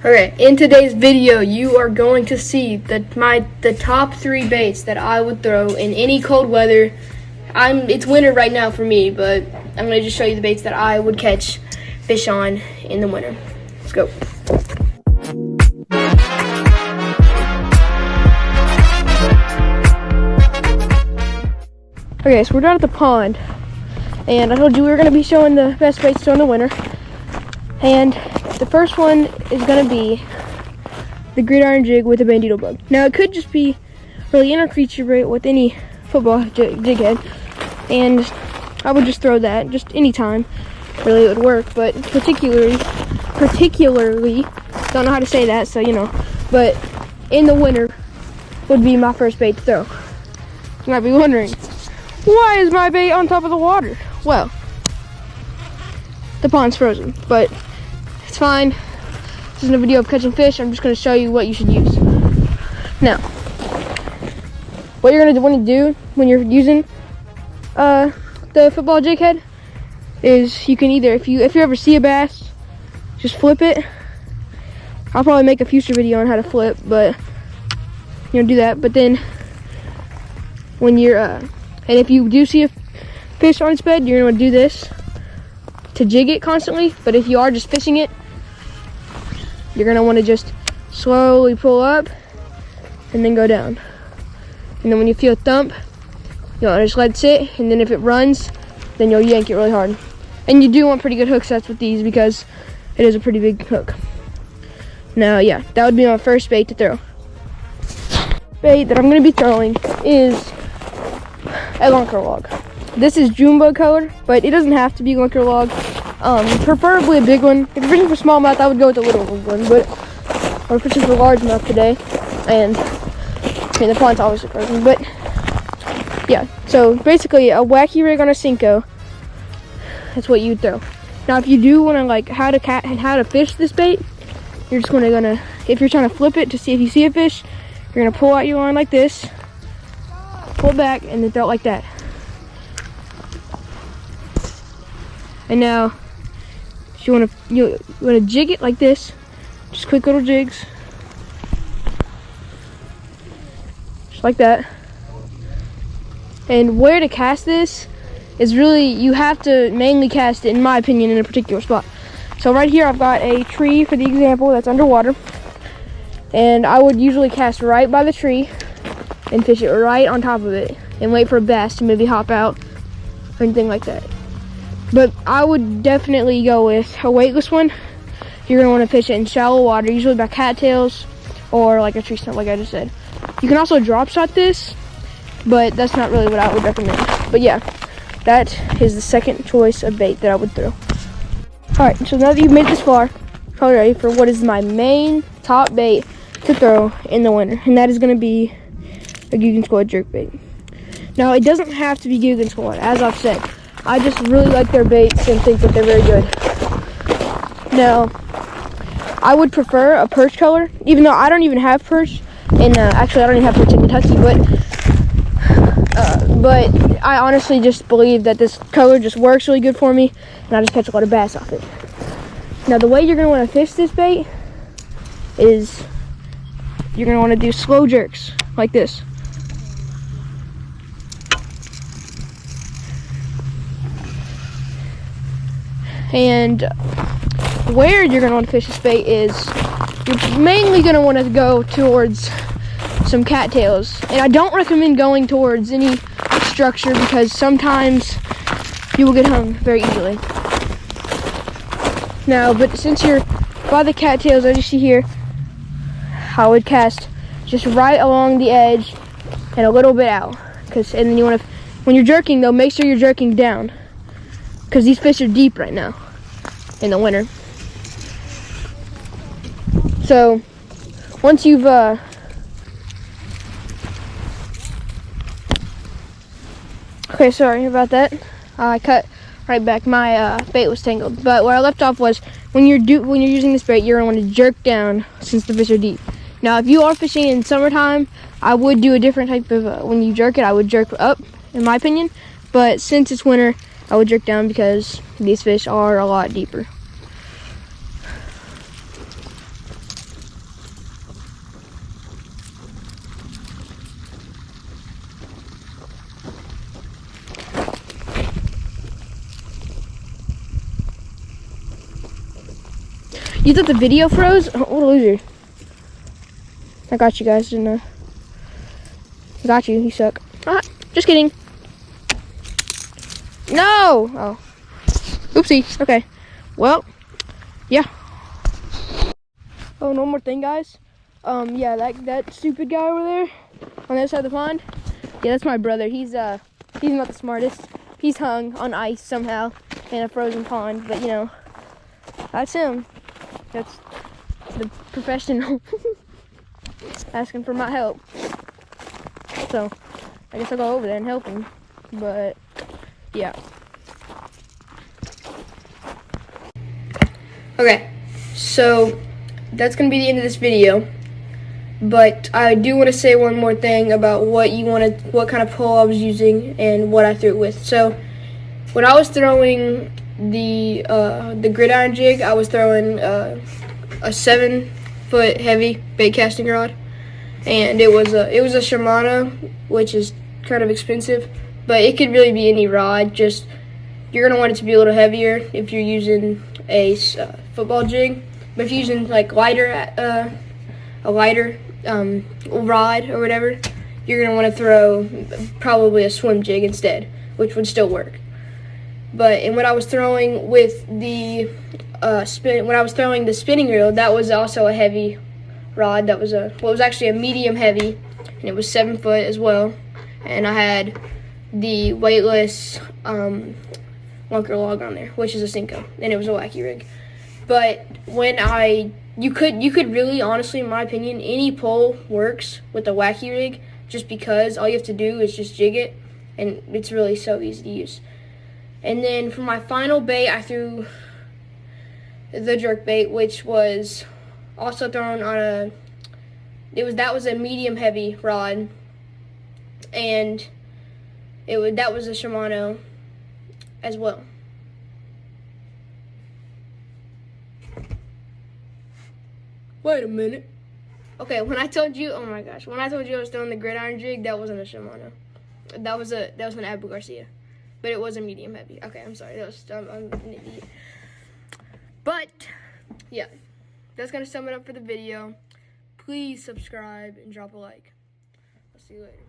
Okay, in today's video, you are going to see the top 3 baits that I would throw in any cold weather. It's winter right now for me, but I'm going to just show you the baits that I would catch fish on in the winter. Let's go. Okay, so we're down at the pond, and I told you we were going to be showing the best baits to throw in the winter. And the first one is going to be the gridiron jig with a bandito bug. Now, it could just be really any creature bait with any football jig head, and I would just throw that just any time. Really, it would work, but particularly, don't know how to say that, so you know. But in the winter would be my first bait to throw. You might be wondering, why is my bait on top of the water? Well, the pond's frozen, but it's fine. This isn't a video of catching fish. I'm just going to show you what you should use. Now, what you're going to want to do when you're using the football jig head is you can either, if you ever see a bass, just flip it. I'll probably make a future video on how to flip, but you know, do that. But then when you're and if you do see a fish on its bed, you're going to do this to jig it constantly. But if you are just fishing it, you're going to want to just slowly pull up and then go down. And then when you feel a thump, you want to just let it sit, and then if it runs, then you'll yank it really hard. And you do want pretty good hook sets with these because it is a pretty big hook. Now, yeah, that would be my first bait to throw. Bait that I'm going to be throwing is a lunker log. This is June bug color, but it doesn't have to be lunker log. Preferably a big one. If you're fishing for smallmouth, I would go with a little one, but we're fishing for largemouth today, and I mean the pond's obviously frozen. But yeah, so basically a wacky rig on a Cinco. That's what you'd throw. Now, if you do want to like how to fish this bait, you're just gonna if you're trying to flip it to see if you see a fish, you're gonna pull out your line like this, pull it back, and then throw it like that. And now, if you want to jig it like this, just quick little jigs, just like that. And where to cast this is really, you have to mainly cast it, in my opinion, in a particular spot. So right here, I've got a tree for the example that's underwater, and I would usually cast right by the tree and fish it right on top of it, and wait for a bass to maybe hop out or anything like that. But I would definitely go with a weightless one. You're going to want to fish it in shallow water, usually by cattails or like a tree stump, like I just said. You can also drop shot this, but that's not really what I would recommend. But yeah, that is the second choice of bait that I would throw. Alright, so now that you've made this far, you're probably ready for what is my main top bait to throw in the winter. And that is going to be a Guggen Squad jerkbait. Now, it doesn't have to be Guggen Squad, as I've said. I just really like their baits and think that they're very good. Now, I would prefer a perch color, even though I don't even have perch. And actually, I don't even have perch in Kentucky, but I honestly just believe that this color just works really good for me, and I just catch a lot of bass off it. Now, the way you're going to want to fish this bait is you're going to want to do slow jerks like this. And where you're going to want to fish this bait is you're mainly going to want to go towards some cattails. And I don't recommend going towards any structure because sometimes you will get hung very easily. Now, but since you're by the cattails, as you see here, I would cast just right along the edge and a little bit out. And then you want to, when you're jerking though, make sure you're jerking down, because these fish are deep right now in the winter. So once you've okay, sorry about that. I cut right back. My bait was tangled. But where I left off was when you're using this bait, you're gonna want to jerk down since the fish are deep. Now, if you are fishing in summertime, I would do a different type of when you jerk it. I would jerk up, in my opinion. But since it's winter, I would jerk down because these fish are a lot deeper. You thought the video froze? Oh, what a loser. I got you guys, didn't I? I got you, you suck. Ah, just kidding. No! Oh. Oopsie. Okay. Well, yeah. Oh, one more thing, guys. Yeah, that stupid guy over there on the other side of the pond. Yeah, that's my brother. He's not the smartest. He's hung on ice somehow in a frozen pond, but you know, that's him. That's the professional asking for my help. So, I guess I'll go over there and help him. But, yeah. Okay, so that's going to be the end of this video. But I do want to say one more thing about what kind of pole I was using and what I threw it with. So, when I was throwing the gridiron jig, I was throwing a 7-foot heavy bait casting rod, and it was a Shimano, which is kind of expensive, but it could really be any rod. Just you're gonna want it to be a little heavier if you're using a football jig, but if you're using like a lighter rod or whatever, you're gonna want to throw probably a swim jig instead, which would still work. But when I was throwing with the when I was throwing the spinning reel, that was also a heavy rod. That was it was actually a medium heavy, and it was 7 foot as well. And I had the weightless lunker log on there, which is a Cinco, and it was a wacky rig. But when you could really, honestly, in my opinion, any pole works with a wacky rig, just because all you have to do is just jig it, and it's really so easy to use. And then for my final bait, I threw the jerk bait, which was also thrown on that was a medium heavy rod, and that was a Shimano as well. Wait a minute. Okay, when I told you, oh my gosh, when I told you I was throwing the gridiron jig, that wasn't a Shimano. That was an Abu Garcia. But it was a medium heavy. Okay, I'm sorry. I'm an idiot. But, yeah. That's going to sum it up for the video. Please subscribe and drop a like. I'll see you later.